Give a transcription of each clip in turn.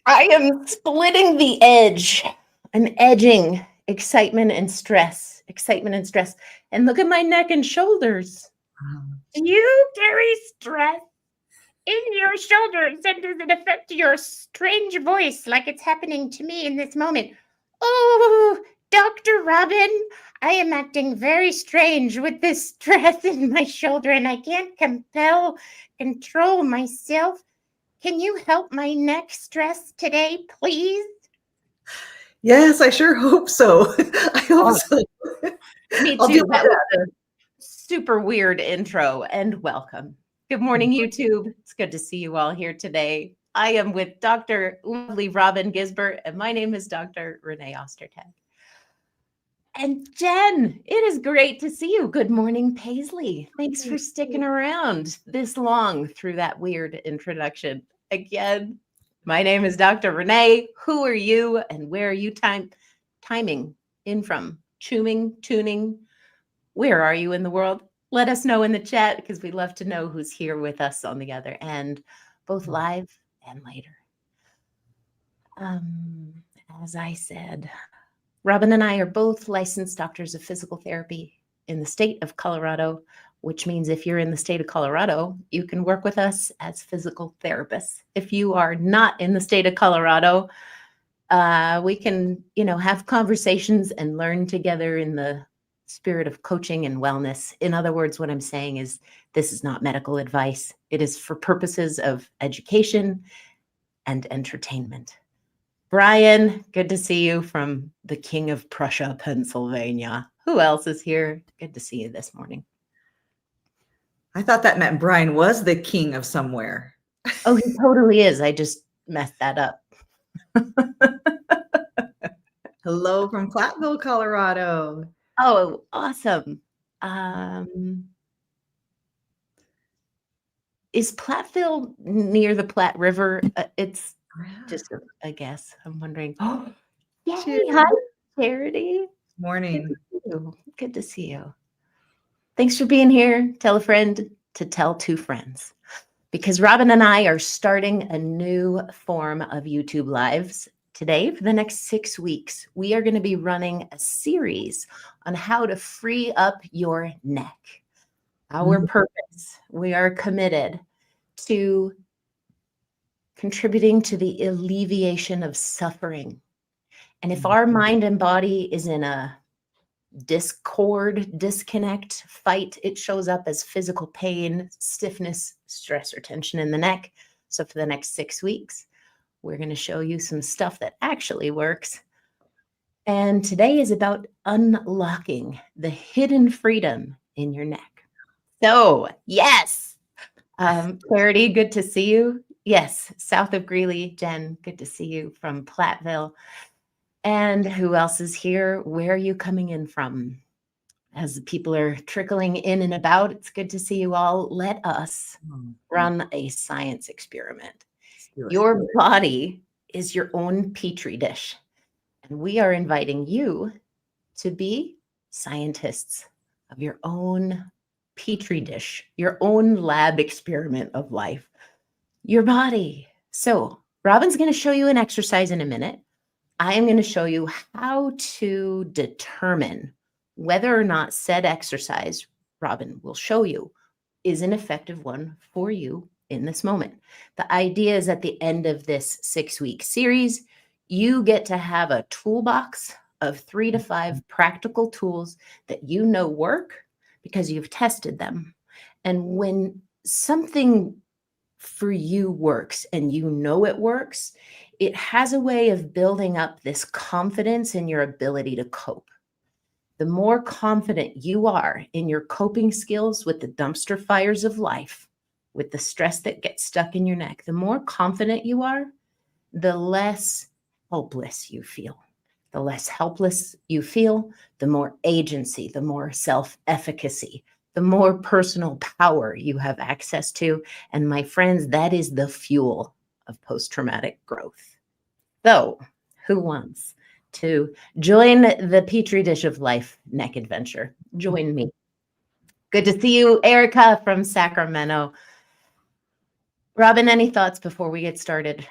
I am splitting the edge. I'm edging excitement and stress, excitement and stress. And look at my neck and shoulders. You carry stress in your shoulders, and does it affect your strange voice like it's happening to me in this moment? Oh, Dr. Robin, I am acting very strange with this stress in my shoulder, and I can't control myself. Can you help my neck stress today, please? Yes, I sure hope so. I hope so. Me I'll do too. my That was a super weird intro, and welcome. Good morning, YouTube. It's good to see you all here today. I am with Dr. Lovely Robin Gisbert, and my name is Dr. Renée Ostertag. And Jen, it is great to see you. Good morning, Paisley. Thanks for sticking around this long through that weird introduction. Again, my name is Dr. Renée. Who are you and where are you timing in from? Tuning? Where are you in the world? Let us know in the chat because we'd love to know who's here with us on the other end, both live and later. As I said, Robin and I are both licensed doctors of physical therapy in the state of Colorado, which means if you're in the state of Colorado, you can work with us as physical therapists. If you are not in the state of Colorado, we can, have conversations and learn together in the spirit of coaching and wellness. In other words, what I'm saying is this is not medical advice. It is for purposes of education and entertainment. Brian, good to see you from the King of Prussia, Pennsylvania. Who else is here? Good to see you this morning. I thought that meant Brian was the king of somewhere. Oh, he totally is. I just messed that up. Hello from Platteville, Colorado. Oh, awesome. Is Platteville near the Platte River? It's just a guess. I'm wondering. Oh, yay! Hi, Charity. Morning. Good to see you. Thanks for being here. Tell a friend to tell two friends. Because Robin and I are starting a new form of YouTube Lives today. For the next 6 weeks, we are going to be running a series on how to free up your neck. Our purpose, we are committed to contributing to the alleviation of suffering. And if our mind and body is in a disconnect, fight, it shows up as physical pain, stiffness, stress, or tension in the neck. So for the next 6 weeks, we're going to show you some stuff that actually works. And today is about unlocking the hidden freedom in your neck. So, yes. Clarity, good to see you. Yes, south of Greeley. Jen, good to see you from Platteville. And who else is here? Where are you coming in from? As people are trickling in and about, it's good to see you all. Let us run a science experiment. Your body is your own petri dish, and we are inviting you to be scientists of your own petri dish, your own lab experiment of life, your body. So Robin's going to show you an exercise in a minute. I am going to show you how to determine whether or not said exercise, Robin will show you, is an effective one for you in this moment. The idea is at the end of this 6-week series, you get to have a toolbox of 3 to 5 practical tools that you know work because you've tested them. And when something for you works and you know it works, it has a way of building up this confidence in your ability to cope. The more confident you are in your coping skills with the dumpster fires of life, with the stress that gets stuck in your neck, the more confident you are, the less helpless you feel. The less helpless you feel, the more agency, the more self-efficacy, the more personal power you have access to. And my friends, that is the fuel of post-traumatic growth. So, who wants to join the Petri dish of life neck adventure? Join me. Good to see you, Erica from Sacramento. Robin, any thoughts before we get started?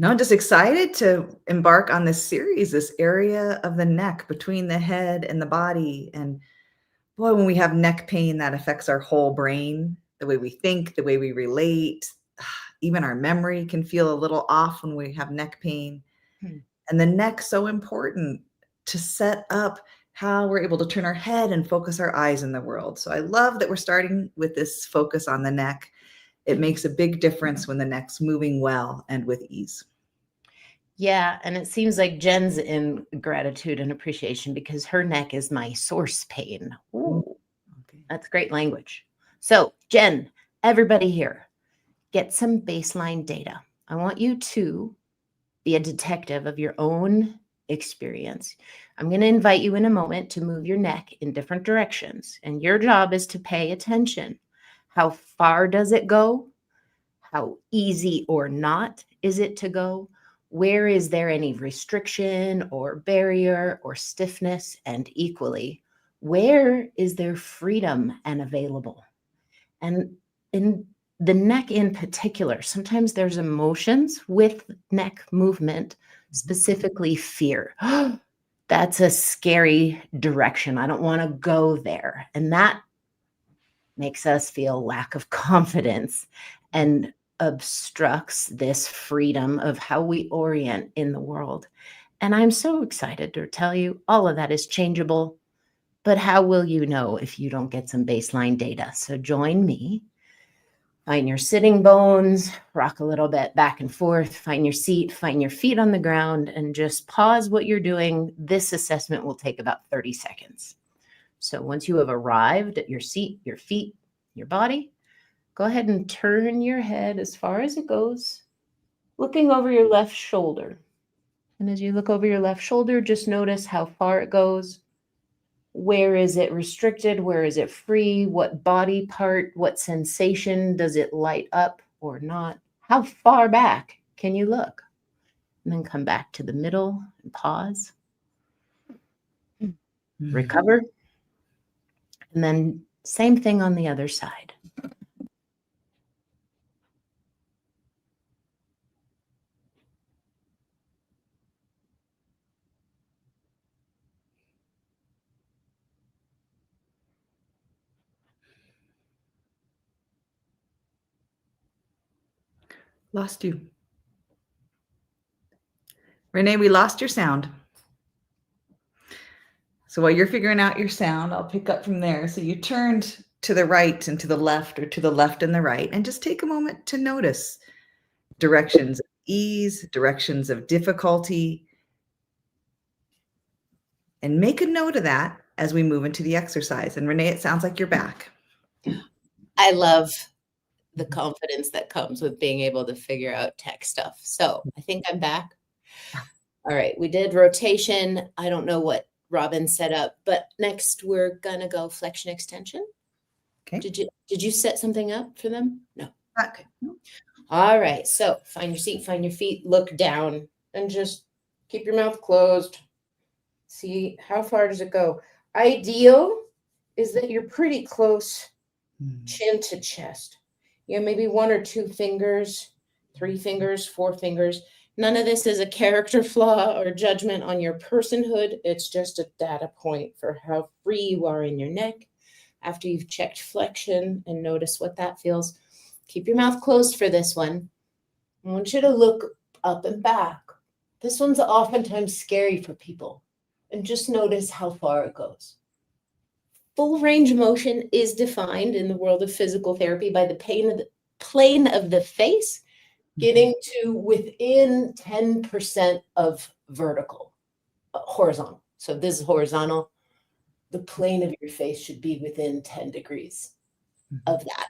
No, just excited to embark on this series, this area of the neck between the head and the body. And boy, when we have neck pain, that affects our whole brain, the way we think, the way we relate. Even our memory can feel a little off when we have neck pain. Hmm. And the neck's so important to set up how we're able to turn our head and focus our eyes in the world. So I love that we're starting with this focus on the neck. It makes a big difference when the neck's moving well and with ease. Yeah, and it seems like Jen's in gratitude and appreciation because her neck is my source pain. Ooh, Okay. that's great language. So, Jen, everybody here, get some baseline data. I want you to be a detective of your own experience. I'm going to invite you in a moment to move your neck in different directions, and your job is to pay attention. How far does it go? How easy or not is it to go? Where is there any restriction or barrier or stiffness? And equally, where is there freedom and available? And in the neck in particular, sometimes there's emotions with neck movement, specifically fear. That's a scary direction. I don't want to go there. And that makes us feel lack of confidence and obstructs this freedom of how we orient in the world. And I'm so excited to tell you all of that is changeable. But how will you know if you don't get some baseline data? So join me. Find your sitting bones, rock a little bit back and forth, find your seat, find your feet on the ground, and just pause what you're doing. This assessment will take about 30 seconds. So once you have arrived at your seat, your feet, your body, go ahead and turn your head as far as it goes, looking over your left shoulder. And as you look over your left shoulder, just notice how far it goes. Where is it restricted? Where is it free? What body part, what sensation does it light up or not? How far back can you look? And then come back to the middle and pause. Recover. And then same thing on the other side. Lost you. Renee, we lost your sound. So while you're figuring out your sound, I'll pick up from there. So you turned to the right and to the left, or to the left and the right, and just take a moment to notice directions of ease, directions of difficulty, and make a note of that as we move into the exercise. And Renee, it sounds like you're back. I love the confidence that comes with being able to figure out tech stuff. So I think I'm back. All right, we did rotation. I don't know what Robin set up, but next we're gonna go flexion extension. Okay. Did you set something up for them? No. Okay. All right, so find your seat, find your feet, look down, and just keep your mouth closed. See how far does it go? Ideal is that you're pretty close chin to chest. You know, maybe 1 or 2 fingers, 3 fingers, 4 fingers. None of this is a character flaw or judgment on your personhood. It's just a data point for how free you are in your neck. After you've checked flexion and notice what that feels, keep your mouth closed for this one. I want you to look up and back. This one's oftentimes scary for people. And just notice how far it goes. Full range of motion is defined in the world of physical therapy by the plane of the face getting to within 10% of vertical, horizontal. So if this is horizontal, the plane of your face should be within 10 degrees of that.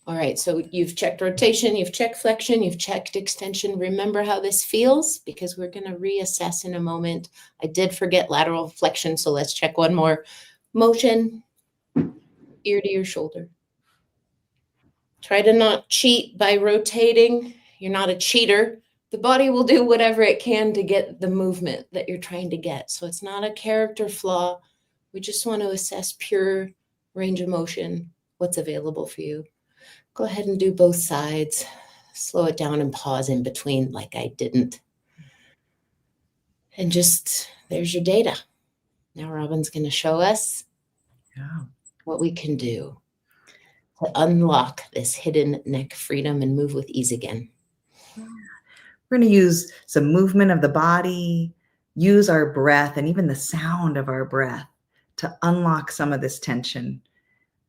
All right, so you've checked rotation, you've checked flexion, you've checked extension. Remember how this feels, because we're going to reassess in a moment. I did forget lateral flexion, so let's check one more. Motion, ear to your shoulder. Try to not cheat by rotating. You're not a cheater. The body will do whatever it can to get the movement that you're trying to get. So it's not a character flaw. We just want to assess pure range of motion, what's available for you. Go ahead and do both sides. slow it down and pause in between like I didn't. And just, there's your data. Now Robin's going to show us what we can do to unlock this hidden neck freedom and move with ease again. We're going to use some movement of the body, use our breath and even the sound of our breath to unlock some of this tension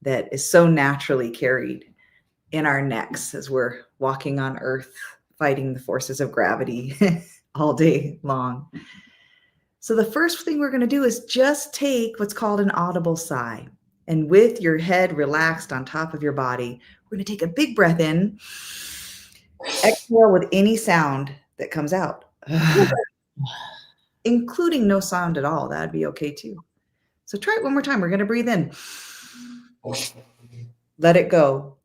that is so naturally carried in our necks as we're walking on earth, fighting the forces of gravity all day long. So the first thing we're going to do is just take what's called an audible sigh. And with your head relaxed on top of your body, we're going to take a big breath in, exhale with any sound that comes out, including no sound at all. That'd be okay too. So try it one more time. We're going to breathe in. Let it go.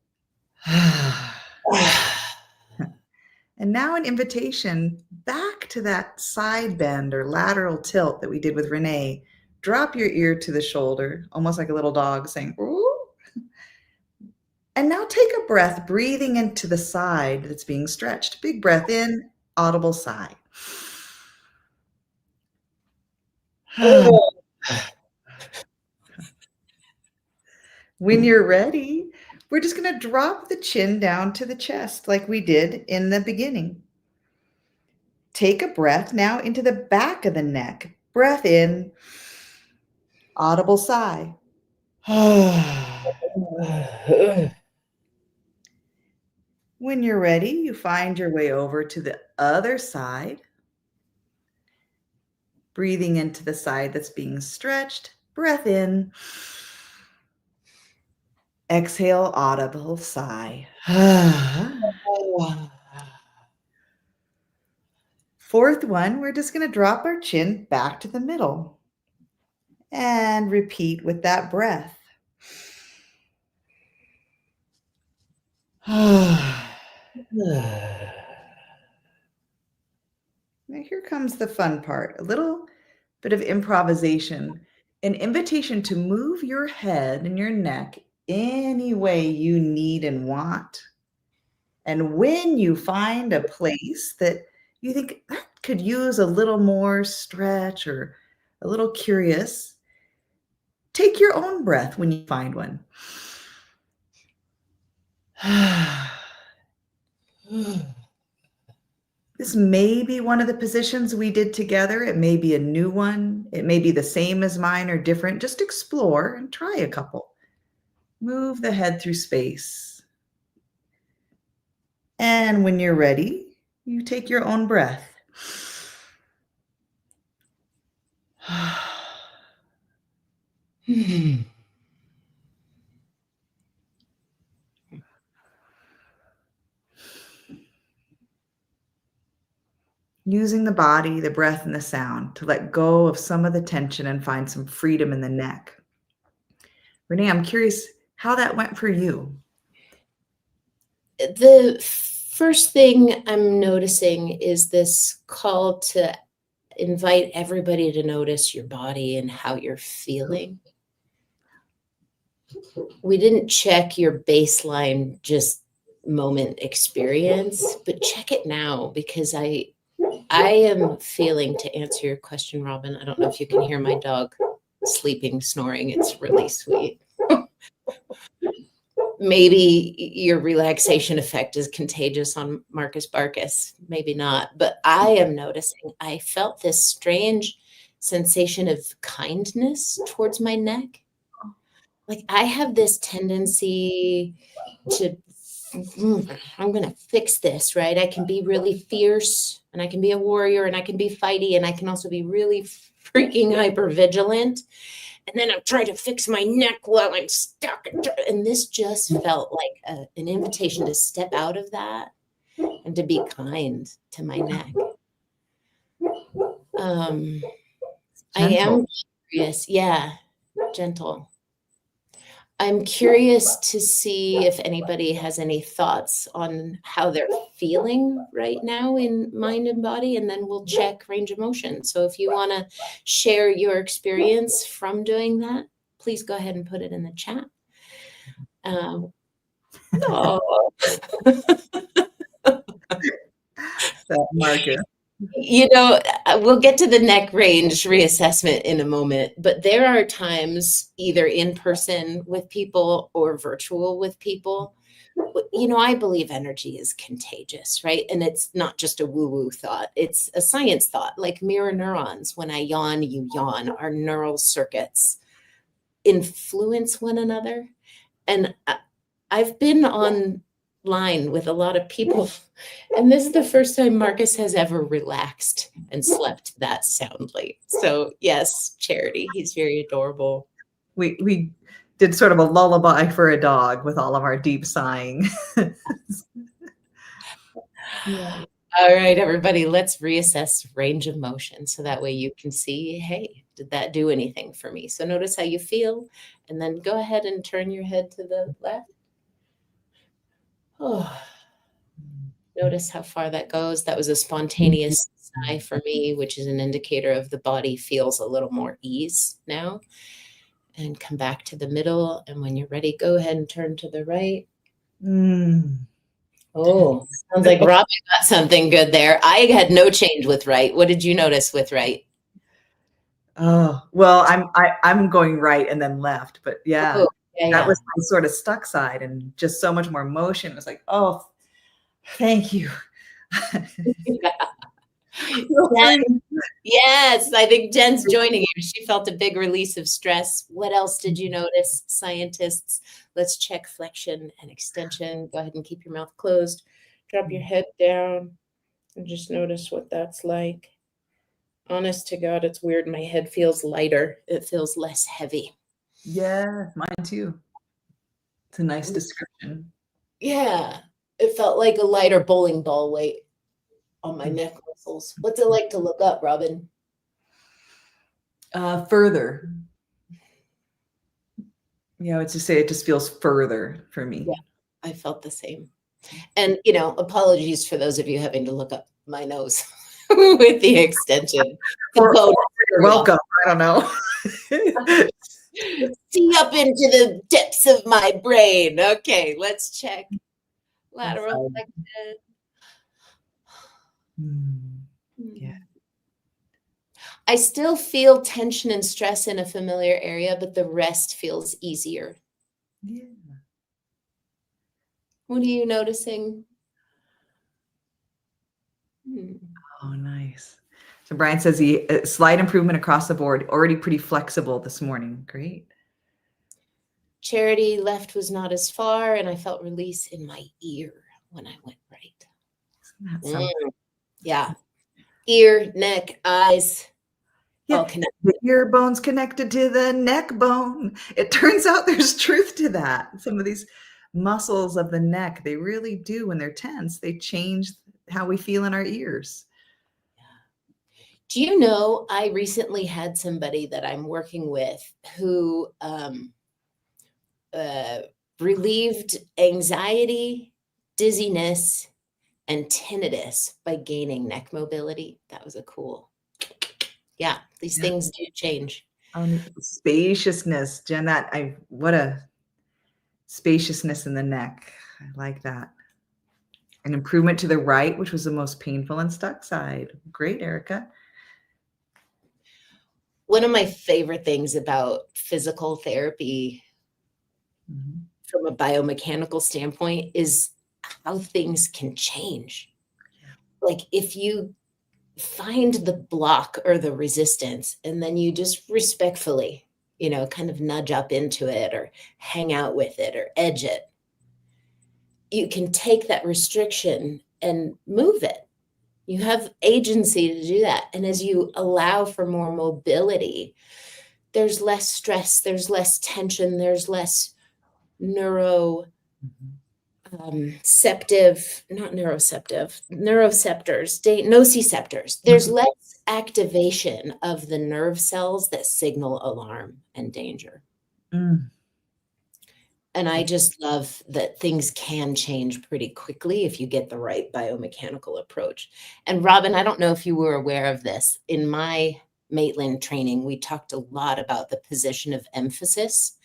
And now an invitation back to that side bend or lateral tilt that we did with Renee. Drop your ear to the shoulder, almost like a little dog saying, ooh. And now take a breath, breathing into the side that's being stretched. Big breath in, audible sigh. When you're ready, we're just going to drop the chin down to the chest like we did in the beginning. Take a breath now into the back of the neck. Breath in, audible sigh. When you're ready, you find your way over to the other side. Breathing into the side that's being stretched. Breath in. Exhale, audible sigh. Fourth one, we're just going to drop our chin back to the middle and repeat with that breath. Now here comes the fun part, a little bit of improvisation, an invitation to move your head and your neck any way you need and want. And when you find a place that you think that could use a little more stretch or a little curious, take your own breath when you find one. This may be one of the positions we did together. It may be a new one. It may be the same as mine or different. Just explore and try a couple. Move the head through space. And when you're ready, you take your own breath. Using the body, the breath, and the sound to let go of some of the tension and find some freedom in the neck. Renee, I'm curious how that went for you. The first thing I'm noticing is this call to invite everybody to notice your body and how you're feeling. We didn't check your baseline just moment experience, but check it now because I am feeling, to answer your question, Robin, I don't know if you can hear my dog sleeping, snoring. It's really sweet. Maybe your relaxation effect is contagious on Marcus Barcus. Maybe not. But I am noticing I felt this strange sensation of kindness towards my neck. Like I have this tendency to, I'm going to fix this, right? I can be really fierce and I can be a warrior and I can be fighty and I can also be really freaking hyper vigilant. And then I'm trying to fix my neck while I'm stuck. And this just felt like an invitation to step out of that and to be kind to my neck. I am curious. Yeah, gentle. I'm curious to see if anybody has any thoughts on how they're feeling right now in mind and body, and then we'll check range of motion. So if you want to share your experience from doing that, please go ahead and put it in the chat. that marker. We'll get to the neck range reassessment in a moment, but there are times either in person with people or virtual with people. I believe energy is contagious, right? And it's not just a woo-woo thought. It's a science thought, like mirror neurons. When I yawn, you yawn. Our neural circuits influence one another. And I've been online with a lot of people, and this is the first time Marcus has ever relaxed and slept that soundly. So yes, Charity, he's very adorable. We did sort of a lullaby for a dog with all of our deep sighing. Yeah. All right, everybody, let's reassess range of motion so that way you can see, hey, did that do anything for me? So notice how you feel, and then go ahead and turn your head to the left. Oh, notice how far that goes. That was a spontaneous sigh for me, which is an indicator of the body feels a little more ease now. And come back to the middle. And when you're ready, go ahead and turn to the right. Oh, sounds like Robin got something good there. I had no change with right. What did you notice with right? Oh, well, I'm going right and then left, but yeah, that was my sort of stuck side and just so much more motion. It was like, oh, thank you. Jen, yes, I think Jen's joining you. She felt a big release of stress. What else did you notice, scientists? Let's check flexion and extension. Go ahead and keep your mouth closed. Drop your head down and just notice what that's like. Honest to God, it's weird. My head feels lighter. It feels less heavy. Yeah, mine too. It's a nice description. Yeah, it felt like a lighter bowling ball weight on my neck muscles. What's it like to look up, Robin? Further. Yeah, I would just say it just feels further for me. Yeah, I felt the same. And, apologies for those of you having to look up my nose with the extension. You're welcome. I don't know. See up into the depths of my brain. Okay, let's check. Lateral flexion. Yeah. I still feel tension and stress in a familiar area, but the rest feels easier. Yeah. What are you noticing? Oh, nice. So Brian says slight improvement across the board, already pretty flexible this morning. Great. Charity left was not as far, and I felt release in my ear when I went right. Yeah. Ear, neck, eyes. Yeah, the ear bone's connected to the neck bone. It turns out there's truth to that. Some of these muscles of the neck, they really do, when they're tense, they change how we feel in our ears. Do you know, I recently had somebody that I'm working with who relieved anxiety, dizziness, and tinnitus by gaining neck mobility. That was a cool. Yeah, these things do change. Spaciousness, Jen, what a spaciousness in the neck. I like that. An improvement to the right, which was the most painful and stuck side. Great, Erica. One of my favorite things about physical therapy from a biomechanical standpoint is how things can change. Like if you find the block or the resistance, and then you just respectfully, kind of nudge up into it or hang out with it or edge it, you can take that restriction and move it. You have agency to do that. And as you allow for more mobility, there's less stress, there's less tension, there's less neuroceptors. There's less activation of the nerve cells that signal alarm and danger. And I just love that things can change pretty quickly if you get the right biomechanical approach. And Robin, I don't know if you were aware of this. In my Maitland training, we talked a lot about the position of emphasis.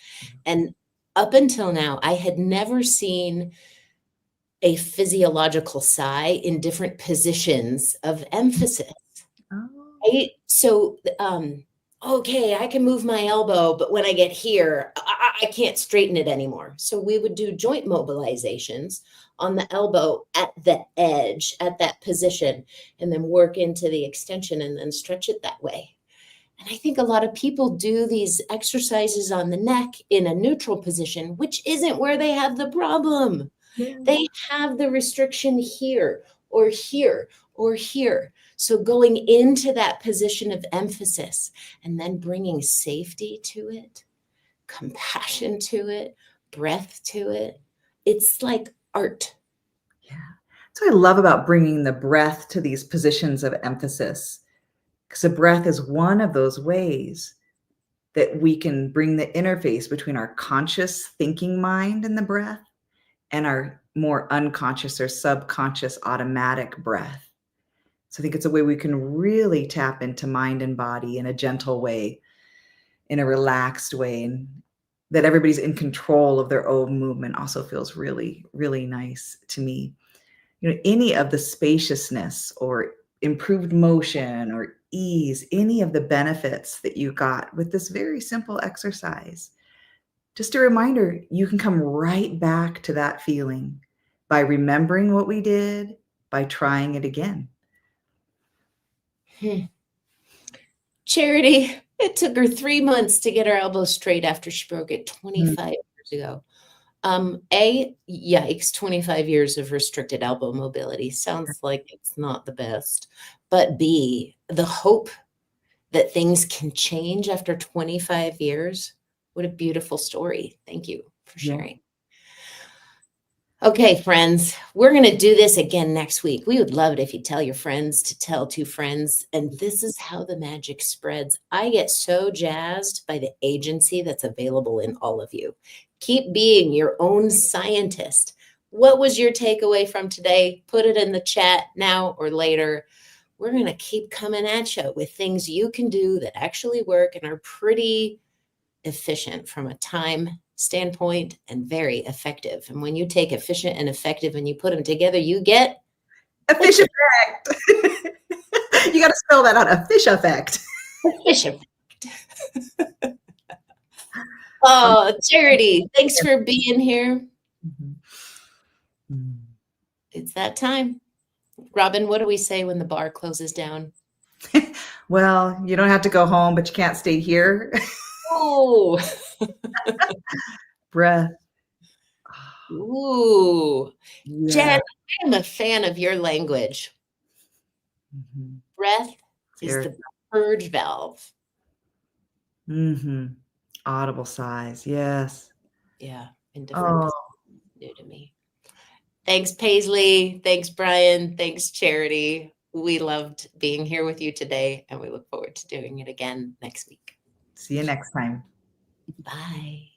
And up until now, I had never seen a physiological sigh in different positions of emphasis. Oh. Right? So, okay, I can move my elbow, but when I get here, I can't straighten it anymore. So we would do joint mobilizations on the elbow at the edge, at that position, and then work into the extension and then stretch it that way. And I think a lot of people do these exercises on the neck in a neutral position, which isn't where they have the problem. Yeah. They have the restriction here or here or here. So going into that position of emphasis and then bringing safety to it, compassion to it, breath to it, it's like art. Yeah. That's what I love about bringing the breath to these positions of emphasis, because the breath is one of those ways that we can bring the interface between our conscious thinking mind and the breath and our more unconscious or subconscious automatic breath. So I think it's a way we can really tap into mind and body in a gentle way, in a relaxed way, and that everybody's in control of their own movement also feels really, really nice to me. You know, any of the spaciousness or improved motion or ease, any of the benefits that you got with this very simple exercise. Just a reminder, you can come right back to that feeling by remembering what we did, by trying it again. Charity, it took her 3 months to get her elbow straight after she broke it 25 years ago. Yikes, 25 years of restricted elbow mobility. Sounds like it's not the best. But B, the hope that things can change after 25 years. What a beautiful story. Thank you for sharing. Okay, friends, we're going to do this again next week. We would love it if you tell your friends to tell two friends. And this is how the magic spreads. I get so jazzed by the agency that's available in all of you. Keep being your own scientist. What was your takeaway from today? Put it in the chat now or later. We're going to keep coming at you with things you can do that actually work and are pretty efficient from a time standpoint and very effective. And when you take efficient and effective and you put them together, you get a fish effect. You got to spell that out, a fish effect. A fish effect. Oh, Charity, thanks for being here. It's that time. Robin, what do we say when the bar closes down? Well, you don't have to go home, but you can't stay here. Oh. Breath. Ooh. Yeah. Jen, I'm a fan of your language. Breath is the purge valve. Audible sighs. Yes. Yeah. In different new to me. Thanks, Paisley. Thanks, Brian. Thanks, Charity. We loved being here with you today, and we look forward to doing it again next week. See you next time. Bye.